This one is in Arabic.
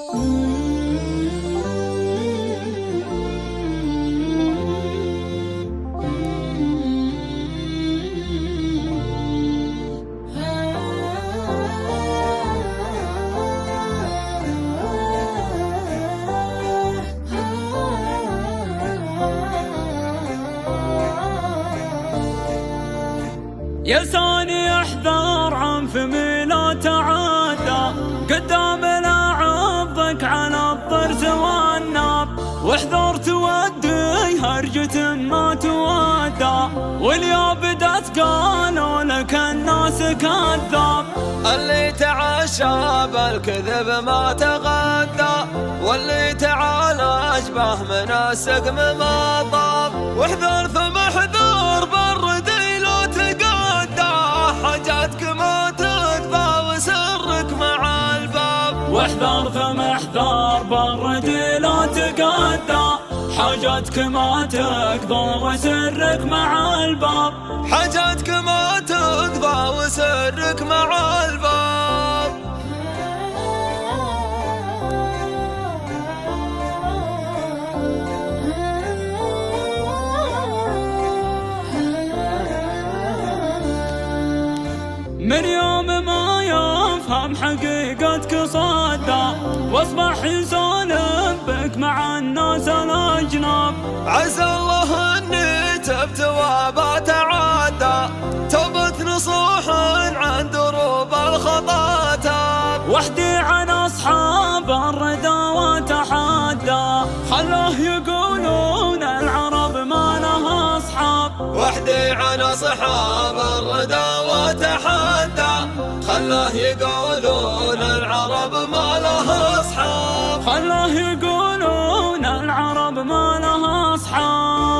يا ثاني احذر عن فمي لا تعدى، قدام لا عضك على الطرز والناب، واحذر تودي هرجة ما تودى، واليا بدت قالوا لك الناس كذاب. اللي تعشى بالكذب ما تغدى، واللي تعالى اشبه من السقم ما طاب، واحذر ثم احذر بالردي لو تقدى، حاجاتك ما تقضى وسرك مع الباب. واحذر ثم احذر بالردي لا تقدى، حاجاتك ما تقضى وسرك مع الباب. حاجاتك ما تقضى وسرك مع الباب. من يوم ما يفهم حقيقتك صدى، واصبح يسولف بك مع الناس الاجناب. عسى الله اني تبت وبتعدى، تبت نصوح عن دروب الخطا تاب. وحدي عن اصحاب الردى وتحدى، خلوه يقولون العرب ما لها اصحاب. وحدي عن اصحاب الردى وتحدى، خلاه يقولون العرب ما لها اصحاب. خلوه يقولون العرب ما لها اصحاب.